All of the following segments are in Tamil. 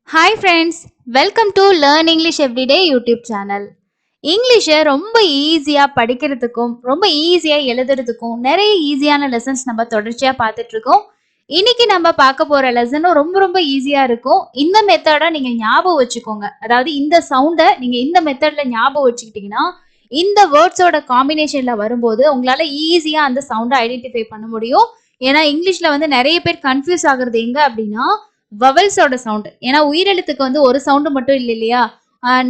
Hi friends, welcome to Learn English Everyday YouTube channel. இங்கிலீஷை ரொம்ப ஈஸியாக படிக்கிறதுக்கும் ரொம்ப ஈஸியாக எழுதுறதுக்கும் நிறைய ஈஸியான லெசன்ஸ் நம்ம தொடர்ச்சியாக பார்த்துட்டு இருக்கோம். இன்னைக்கு நம்ம பார்க்க போகிற லெசனும் ரொம்ப ரொம்ப ஈஸியாக இருக்கும். இந்த மெத்தடை நீங்கள் ஞாபகம் வச்சுக்கோங்க. அதாவது இந்த சவுண்டை நீங்கள் இந்த மெத்தடில் ஞாபகம் வச்சுக்கிட்டீங்கன்னா இந்த வேர்ட்ஸோட காம்பினேஷனில் வரும்போது உங்களால் ஈஸியாக அந்த சவுண்டை ஐடென்டிஃபை பண்ண முடியும். ஏன்னா இங்கிலீஷில் வந்து நிறைய பேர் கன்ஃபியூஸ் ஆகுறது எங்கே அப்படின்னா வவல்ஸோட சவுண்ட். ஏன்னா உயிரெழுத்துக்கு வந்து ஒரு சவுண்டு மட்டும் இல்லை இல்லையா,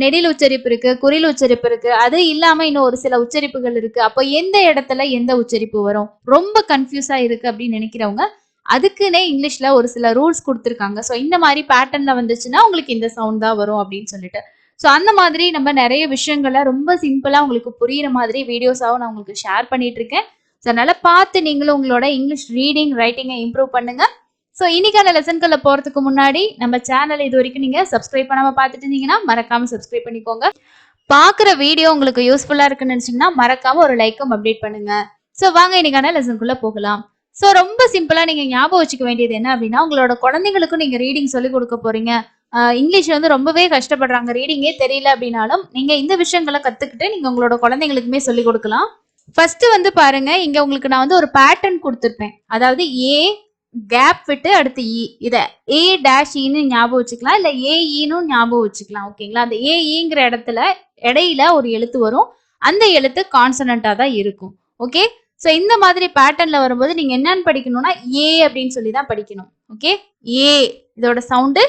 நெடில் உச்சரிப்பு இருக்கு, குறில் உச்சரிப்பு இருக்கு, அது இல்லாம இன்னும் ஒரு சில உச்சரிப்புகள் இருக்கு. அப்போ எந்த இடத்துல எந்த உச்சரிப்பு வரும், ரொம்ப கன்ஃபியூஸா இருக்கு அப்படின்னு நினைக்கிறவங்க அதுக்குன்னே இங்கிலீஷ்ல ஒரு சில ரூல்ஸ் கொடுத்துருக்காங்க. ஸோ இந்த மாதிரி பேட்டர்ன்ல வந்துச்சுன்னா உங்களுக்கு இந்த சவுண்ட் தான் வரும் அப்படின்னு சொல்லிட்டு. ஸோ அந்த மாதிரி நம்ம நிறைய விஷயங்களை ரொம்ப சிம்பிளா உங்களுக்கு புரியுற மாதிரி வீடியோஸாவும் நான் உங்களுக்கு ஷேர் பண்ணிட்டு இருக்கேன். ஸோ அதனால பார்த்து நீங்களும் உங்களோட இங்கிலீஷ் ரீடிங் ரைட்டிங்கை இம்ப்ரூவ் பண்ணுங்க. ஸோ இன்னைக்கான லெசன்களை போகிறதுக்கு முன்னாடி நம்ம சேனல் இது வரைக்கும் நீங்கள் சப்ஸ்கிரைப் பண்ணாமல் பார்த்துட்டு இருந்தீங்கன்னா மறக்காமல் சப்ஸ்கிரைப் பண்ணிக்கோங்க. பார்க்குற வீடியோ உங்களுக்கு யூஸ்ஃபுல்லாக இருக்குன்னு நினச்சிங்கன்னா மறக்காமல் ஒரு லைக்கும் அப்டேட் பண்ணுங்க. ஸோ வாங்க இன்னைக்கான லெசனுக்குள்ளே போகலாம். ஸோ ரொம்ப சிம்பிளாக நீங்கள் ஞாபகம் வச்சுக்க வேண்டியது என்ன அப்படின்னா, உங்களோட குழந்தைங்களுக்கும் நீங்கள் ரீடிங் சொல்லிக் கொடுக்க போகிறீங்க. இங்கிலீஷ் வந்து ரொம்பவே கஷ்டப்படுறாங்க, ரீடிங்கே தெரியல அப்படின்னாலும் நீங்கள் இந்த விஷயங்களை கற்றுக்கிட்டு நீங்கள் உங்களோட குழந்தைங்களுக்குமே சொல்லிக் கொடுக்கலாம். ஃபர்ஸ்ட் வந்து பாருங்க, இங்க உங்களுக்கு நான் வந்து ஒரு பேட்டர்ன் கொடுத்துருப்பேன். அதாவது ஏ கேப் விட்டு அடுத்து இ, இதை ஏ டேஷ் ஈன்னு ஞாபகம் வச்சுக்கலாம், இல்லை ஏஇன்னு ஞாபகம் வச்சுக்கலாம். ஓகேங்களா, அந்த ஏஇங்கிற இடத்துல இடையில ஒரு எழுத்து வரும், அந்த எழுத்து கான்சனண்டா தான் இருக்கும். ஓகே, ஸோ இந்த மாதிரி பேட்டர்ன்ல வரும்போது நீங்க என்னன்னு படிக்கணும்னா ஏ அப்படின்னு சொல்லி தான் படிக்கணும். ஓகே, ஏ இதோட சவுண்டு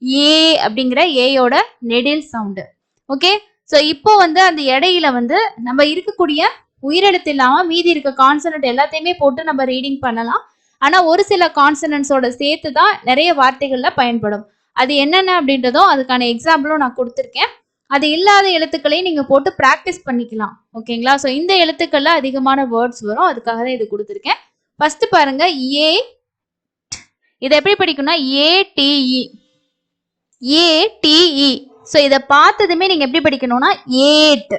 ஏ அப்படிங்கிற ஏயோட நெடில் சவுண்டு. ஓகே, ஸோ இப்போ வந்து அந்த இடையில வந்து நம்ம இருக்கக்கூடிய உயிரெழுத்து இல்லாம மீதி இருக்க கான்சனன்ட் எல்லாத்தையுமே போட்டு நம்ம ரீடிங் பண்ணலாம். ஆனா ஒரு சில கான்சனன்ட்ஸோட சேர்த்து தான் நிறைய வார்த்தைகள்ல பயன்படும். அது என்னென்ன அப்படின்றதும் அதுக்கான எக்ஸாம்பிளும் நான் கொடுத்துருக்கேன். அது இல்லாத எழுத்துக்களையும் நீங்க போட்டு ப்ராக்டிஸ் பண்ணிக்கலாம். ஓகேங்களா, ஸோ இந்த எழுத்துக்கள்ல அதிகமான வேர்ட்ஸ் வரும், அதுக்காக தான் இது கொடுத்துருக்கேன். ஃபர்ஸ்ட் பாருங்க, ஏ இதை எப்படி படிக்கணும்னா ஏடிஇ, ஏடிஇ. ஸோ இதை பார்த்ததுமே நீங்க எப்படி படிக்கணும்னா ஏட்,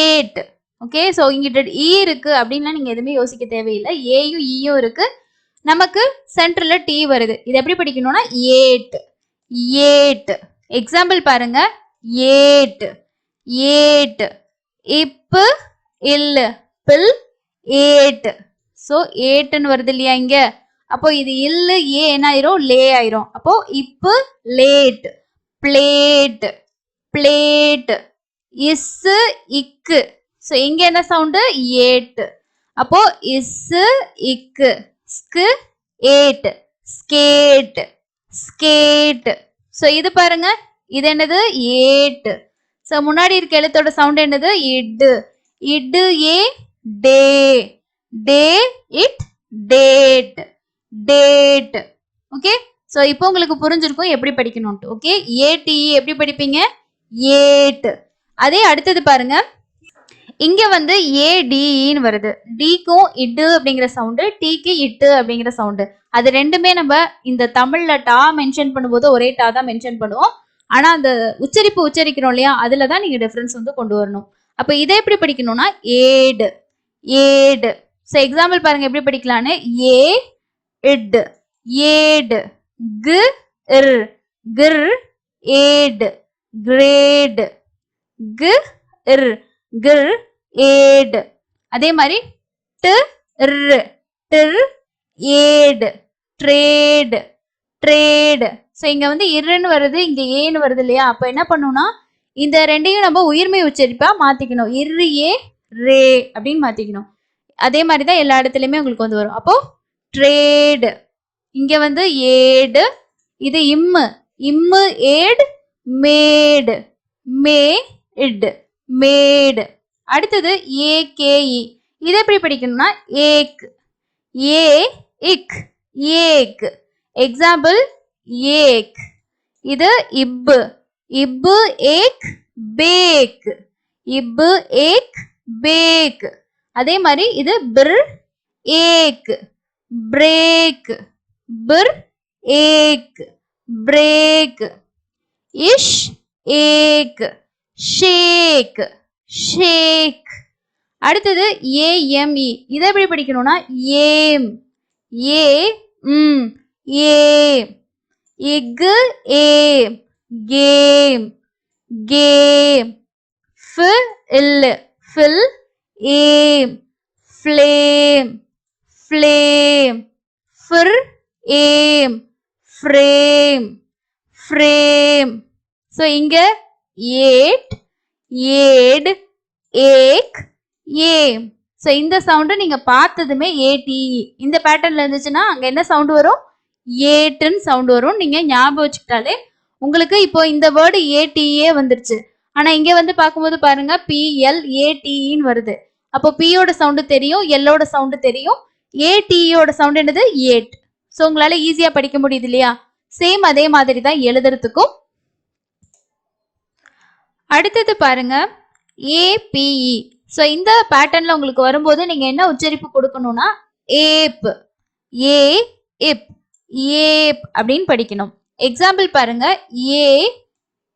ஏட். ஓகே, ஸோ இங்கிட்ட இ இருக்கு அப்படின்லாம் நீங்க எதுவுமே யோசிக்க தேவையில்லை, ஏயும் ஈயும் இருக்கு, நமக்கு சென்டர்ல டி வருது. இது எப்படி படிக்கணும்னா ஏட், ஏட். எக்ஸாம்பிள் பாருங்க, ஏட், ஏட். இப்பு இல்லு பில் ஏட். ஸோ ஏட்டுன்னு வருது இல்லையா இங்க, அப்போ இது இல்லு ஏ என்ன ஆயிரும், லே ஆயிரும். அப்போ இப்பு லேட், பிளேட், பிளேட். இஸ்ஸு இக்கு, ஸோ இங்க என்ன சவுண்டு ஏட், அப்போ இஸ்ஸு இக்கு. ஸ்கு ஏட், ஸ்கேட், ஸ்கேட். ஸோ இது பாருங்க, இது என்னது ஏட். ஸோ முன்னாடி இருக்க எழுத்தோட சவுண்ட் என்னது இட்டு, இட்டு ஏ டே, டே இட் டேட், டேட். ஓகே, ஸோ இப்போ உங்களுக்கு புரிஞ்சிருக்கும் எப்படி படிக்கணும்ட்டு. ஓகே, ஏடி எப்படி படிப்பீங்க ஏட். அதே அடுத்தது பாருங்க, இங்க வந்து ஏடின்னு வருது, டிக்கும் இட்டு அப்படிங்கிற சவுண்டு, டிக்கு இட்டு அப்படிங்கிற சவுண்டு. அது ரெண்டுமே நம்ம இந்த தமிழ்ல டா மென்ஷன் பண்ணும்போது ஒரே டா தான் மென்ஷன் பண்ணுவோம். ஆனா அந்த உச்சரிப்பு உச்சரிக்கிறோம் இல்லையா, அதுல தான் நீங்க டிஃபரன்ஸ் வந்து கொண்டு வரணும். அப்ப இதை எப்படி படிக்கணும்னா ஏடு, ஏடு. ஸோ எக்ஸாம்பிள் பாருங்க எப்படி படிக்கலான்னு, ஏ இட், ஏடு. கு இர், கிர் ஏடு, கிரேடு. கு இர், கிர் ஏடு. அதே மாதிரி டு இர், டிர் ஏடு, ட்ரேடு, ட்ரேடு. ஸோ இங்க வந்து இர்ன்னு வருது, இங்க ஏன்னு வருது இல்லையா, அப்ப என்ன பண்ணணும்னா இந்த ரெண்டையும் நம்ம உயிர்மை உச்சரிப்பா மாத்திக்கணும், இரு ஏ ரே அப்படின்னு மாத்திக்கணும். அதே மாதிரி தான் எல்லா இடத்துலயுமே உங்களுக்கு வந்து வரும். அப்போ ட்ரேடு, இங்க வந்து ஏடு, இது இம்மு, இம்மு ஏடு, மேடு, மேடு, மேடு. அடுத்தது ஏகேஇ, இதை எப்படி படிக்கணும்னா ஏக், ஏ இக், ஏக். எக்ஸாம்பிள் ஏக். இது இப்பு, இப்பு ஏக் பேக், இப்பு ஏக் பேக். அதே மாதிரி இது பிர் ஏக், பிரேக், பிர் ஏக், பிரேக். இஷ் ஏக், ஷேக், ஷேக். அடுத்தது ஏஎம்இ, இதை எப்படி படிக்கணும்னா ஏம், ஏ ஏ. Ig, aim, game, game. Fill, fill, aim, flame, flame. Fir, aim, frame, frame. So இங்க eight, aid, ache, aim. So இந்த சவுண்டு நீங்க பார்த்ததுமே ஏடி இந்த பேட்டர்ன்ல இருந்துச்சுன்னா அங்க என்ன சவுண்ட் வரும் ஏட்டுன்னு சவுண்ட் வரும். நீங்க ஞாபகம் வச்சுக்கிட்டாலே உங்களுக்கு இப்போ இந்த வேர்டு ஏடிஏ வந்துருச்சு. ஆனா இங்க வந்து பார்க்கும்போது பாருங்க பிஎல்ஏடின்னு வருது. அப்போ பியோட சவுண்டு தெரியும், எல்லோட சவுண்டு தெரியும், ஏடியோட சவுண்ட் என்னது ஏட். ஸோ உங்களால ஈஸியா படிக்க முடியுது இல்லையா? சேம் அதே மாதிரி தான் எழுதுறதுக்கும். அடுத்தது பாருங்க ஏபிஇ. ஸோ இந்த பேட்டர்ன்ல உங்களுக்கு வரும்போது நீங்க என்ன உச்சரிப்பு கொடுக்கணும்னா ஏப், ஏ இப், ஏப் அப்படின்னு படிக்கணும். எக்ஸாம்பிள் பாருங்க ஏ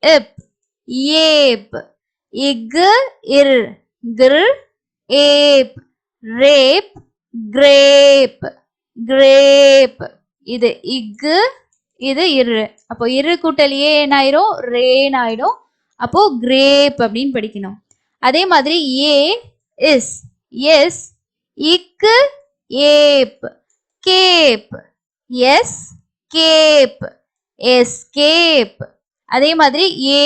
இப், ஏப். இக், இர், கிர், ஏப். ரேப், கிரேப், கிரேப். இது இக்கு, இது இரு. அப்போ இரு கூட்டல் ஏ என்ன ஆயிரும் ரேன் ஆயிடும். அப்போ கிரேப் அப்படின்னு படிக்கணும். அதே மாதிரி ஏ இஸ், எஸ். இக்கு, ape, cape. S, cape, escape. அதே மாதிரி ஏ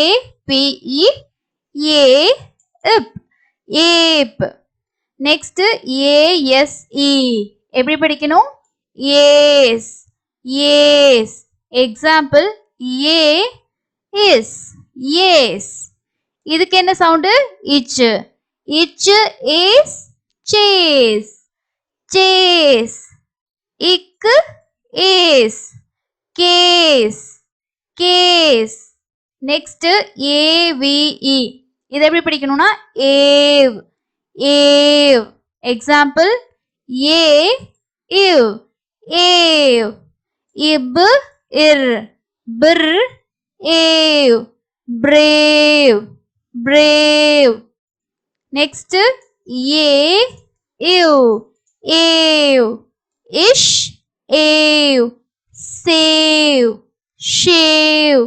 பிஇ, ஏ இப், ஏப். நெக்ஸ்ட் ஏஎஸ்இ எப்படி படிக்கணும் ace, ace. Example A is, ace. இதுக்கு என்ன சவுண்டு இச், இச் இஸ் சேஸ், சேஸ். இக்கு, ace, case, case. Next A V E இது எப்படி படிக்கணும்னா ஏவ், ஏவ். எக்ஸாம்பிள் ஏ இவ், ஏவ். இப், இர், பிர், ஏவ், பிரேவ், பிரேவ். நெக்ஸ்ட் ஏ இவ், ஏவ். இஷ், ஏவ், சேவ், ஷேவ்.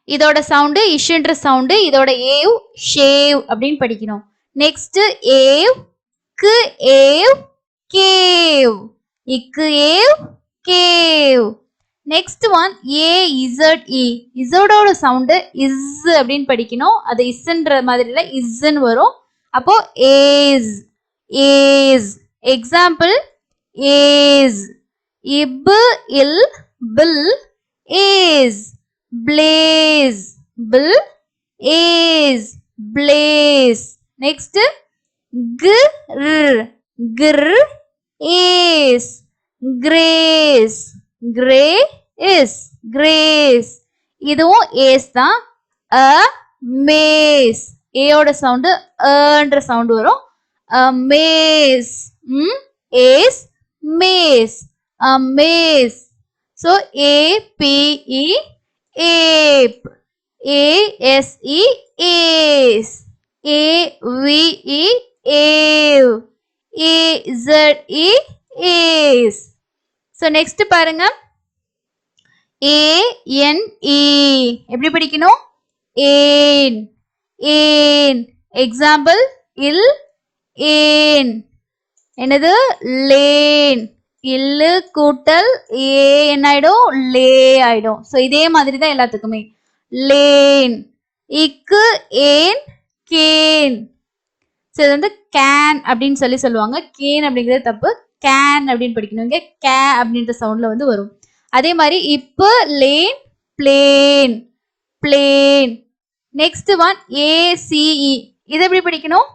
இதோட சவுண்டு இஷ்ன்ற சவுண்டு, இதோட ஏவ் ஷேவ் அப்படின்னு படிக்கணும். நெக்ஸ்ட் ஏவ், கு, ஏவ், கேவ். இக்கு, ஏவ், cave. Next one A Z E. இசடோட சவுண்டு இஸ் அப்படின்னு படிக்கணும். அது இஸ்ன்ற மாதிரி இல்லை இஸ்ன்னு வரும். அப்போ ஏஸ், ஏஸ். Example ace. இப், இல், bill, ace. blaze, bill, ace, blaze. Next gr, gr, ace, grace, grace, grace. இதுவும் ஏஸ் தான். a maze, ஏயோட சவுண்டு ன்ற சவுண்டு வரும். a maze, ace, maze, a maze. So APE, ape. ASE, ace. AVE, ave. AZE, ace. So next பாருங்க ANE எப்படி படிக்கணும் ஏன், ஏன். எக்ஸாம்பிள் இல், ஏன். என்னது லேன். இல்லு கூட்டல் ஏ என்ன ஆயிடும் லே ஆயிடும். ஸோ இதே மாதிரி தான் எல்லாத்துக்குமே லேன். இக்கு, ஏன், கேன். ஸோ இது வந்து கேன் அப்படின்னு சொல்லுவாங்க. கேன் அப்படிங்கிறது தப்பு, கேன் அப்படின்னு படிக்கணும். இங்கே கே அப்படின்ற சவுண்ட்ல வந்து வரும். அதே மாதிரி இப்போ lane, plane, plane. Next one A C E இது எப்படி படிக்கணும்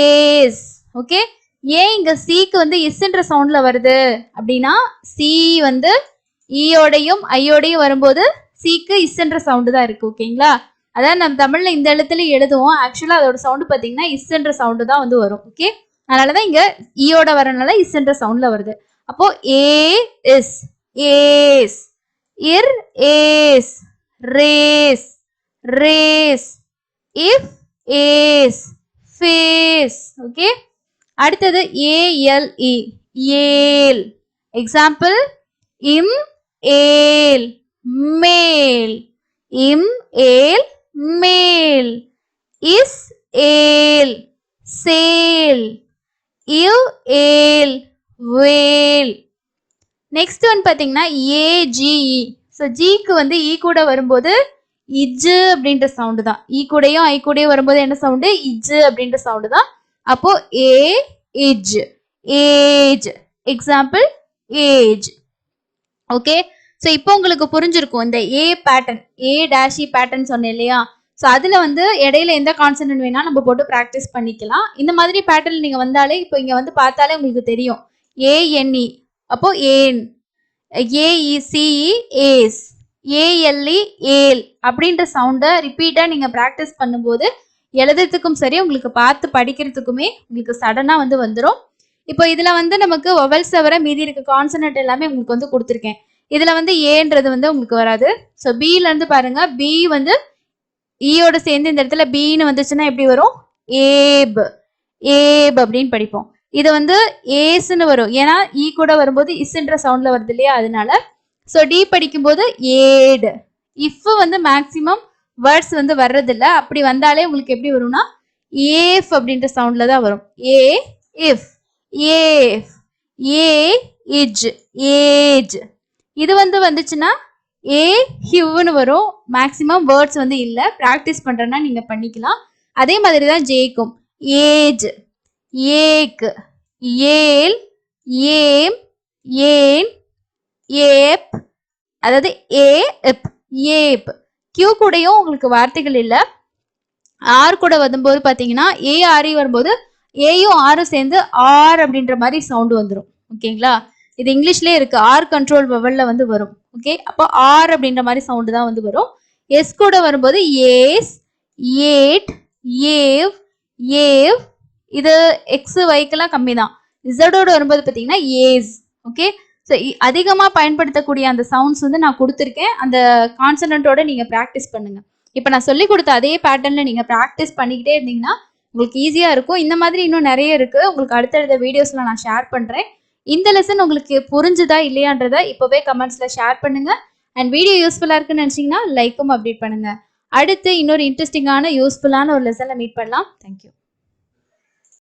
ஏஸ். ஓகே, ஏன் இங்க சிக்கு வந்து இஸ்ன்ற சவுண்ட்ல வருது அப்படின்னா சி வந்து ஈயோடையும் ஐயோடையும் வரும்போது சிக்கு இஸ்ன்ற சவுண்டு தான் இருக்கு. ஓகேங்களா, அதான் நம்ம தமிழ்ல இந்த எழுத்துல எழுதுவோம். ஆக்சுவலா அதோட சவுண்டு பாத்தீங்கன்னா இஸ்ன்ற சவுண்டு தான் வந்து வரும். ஓகே, அதனாலதான் இங்க ஈயோட வரனால இஸ்ன்ற சவுண்ட்ல வருது. அப்போ ஏ இஸ், ஏஸ். இர், ace. Race, race. If, ace. Face. Okay, அடுத்தது ஏஎல்இ ஏல். எக்ஸாம்பிள் இம், ஏல். மேல். இம் ஏல் மேல். இஸ் ஏல் சேல். இவ் ஏல் வேல். நெக்ஸ்ட் ஒன் பாத்தீங்கன்னா ஏஜிஇ. ஸோ ஜிக்கு வந்து இ கூட வரும்போது இஜ்ஜு அப்படின்ற சவுண்டு தான். இ கூடயும் ஐ கூடயும் வரும்போது என்ன சவுண்டு? இஜ்ஜு அப்படின்ற சவுண்டு தான். அப்போ ஏ இஜ் age. Example age. Okay, so இப்போ உங்களுக்கு புரிஞ்சிருக்கும் இந்த ஏ பேட்டர்ன், ஏ டேஷி பேட்டர்ன் சொன்னேன் இல்லையா? ஸோ அதுல வந்து இடையில எந்த கான்சனன்ட் வேணா நம்ம போட்டு ப்ராக்டிஸ் பண்ணிக்கலாம். இந்த மாதிரி பேட்டர்ன் நீங்க வந்தாலே இப்போ இங்க வந்து பார்த்தாலே உங்களுக்கு தெரியும். ஏஎன்இ அப்போ ஏன், ஏஇசிஇ ஏஸ், ஏஎல்இ ஏல் அப்படின்ற சவுண்டை ரிப்பீட்டா நீங்க ப்ராக்டிஸ் பண்ணும்போது எழுதுறதுக்கும் சரி, உங்களுக்கு பார்த்து படிக்கிறதுக்குமே உங்களுக்கு சடனா வந்து வந்துடும். இப்போ இதுல வந்து நமக்கு வவல்ஸ் தவிர மீதி இருக்க கான்சனன்ட் எல்லாமே உங்களுக்கு வந்து கொடுத்துருக்கேன். இதுல வந்து ஏன்றது வந்து உங்களுக்கு வராது. ஸோ பில இருந்து பாருங்க, பி வந்து ஈயோட சேர்ந்து இந்த இடத்துல பின்னு வந்துச்சுன்னா எப்படி வரும்? ஏப் ஏப் அப்படின்னு படிப்போம். இது வந்து ஏஸ்ன்னு வரும், ஏன்னா ஈ கூட வரும்போது இஸ்ன்ற சவுண்ட்ல வருது இல்லையா, அதனால. ஸோ டி படிக்கும்போது ஏடு. இஃப் வந்து மேக்சிமம் வேர்ட்ஸ் வந்து வர்றதில்ல, அப்படி வந்தாலே உங்களுக்கு எப்படி வரும்னா ஏஃப் அப்படின்ற சவுண்ட்ல தான் வரும். ஏ இஃப் ஏஃப். ஏ இஜ் ஏஜ். இது வந்து வந்துச்சுன்னா ஏ ஹிவ்னு வரும். மேக்சிமம் வேர்ட்ஸ் வந்து இல்லை, ப்ராக்டிஸ் பண்றேன்னா நீங்க பண்ணிக்கலாம். அதே மாதிரி தான் ஜேக்கும். ஏஜ் ஏக் ஏல் ஏம் ஏன் ஏப், அதாவது ஏ எப் ஏப். கியூ கூடயும் உங்களுக்கு வார்த்தைகள் இல்லை. ஆர் கூட வரும்போது பார்த்தீங்கன்னா ஏஆர்இ வரும்போது ஏயும் ஆரும் சேர்ந்து ஆர் அப்படின்ற மாதிரி சவுண்டு வந்துடும். ஓகேங்களா? இது இங்கிலீஷ்லேயே இருக்கு, ஆர் கண்ட்ரோல் வவல்ல வந்து வரும். ஓகே, அப்போ ஆர் அப்படின்ற மாதிரி சவுண்டு தான் வந்து வரும். எஸ் கூட வரும்போது ஏஸ் ஏட் ஏவ் ஏவ். இது எக்ஸ் ஒய்க்கெல்லாம் கம்மி தான். இசடோட வரும்போது பார்த்தீங்கன்னா ஏஸ். ஓகே, ஸோ அதிகமாக பயன்படுத்தக்கூடிய அந்த சவுண்ட்ஸ் வந்து நான் கொடுத்துருக்கேன். அந்த கான்சனன்ட்டோட நீங்கள் ப்ராக்டிஸ் பண்ணுங்க. இப்போ நான் சொல்லி கொடுத்த அதே பேட்டர்னில் நீங்கள் ப்ராக்டிஸ் பண்ணிக்கிட்டே இருந்தீங்கன்னா உங்களுக்கு ஈஸியாக இருக்கும். இந்த மாதிரி இன்னும் நிறைய இருக்குது, உங்களுக்கு அடுத்தடுத்த வீடியோஸில் நான் ஷேர் பண்ணுறேன். இந்த லெசன் உங்களுக்கு புரிஞ்சுதா இல்லையான்றதை இப்போவே கமெண்ட்ஸில் ஷேர் பண்ணுங்கள். அண்ட் வீடியோ யூஸ்ஃபுல்லாக இருக்குன்னு நினச்சிங்கன்னா லைக்கும் அப்டேட் பண்ணுங்கள். அடுத்து இன்னொரு இன்ட்ரெஸ்டிங்கான யூஸ்ஃபுல்லான ஒரு லெசனில் மீட் பண்ணலாம். தேங்க்யூ.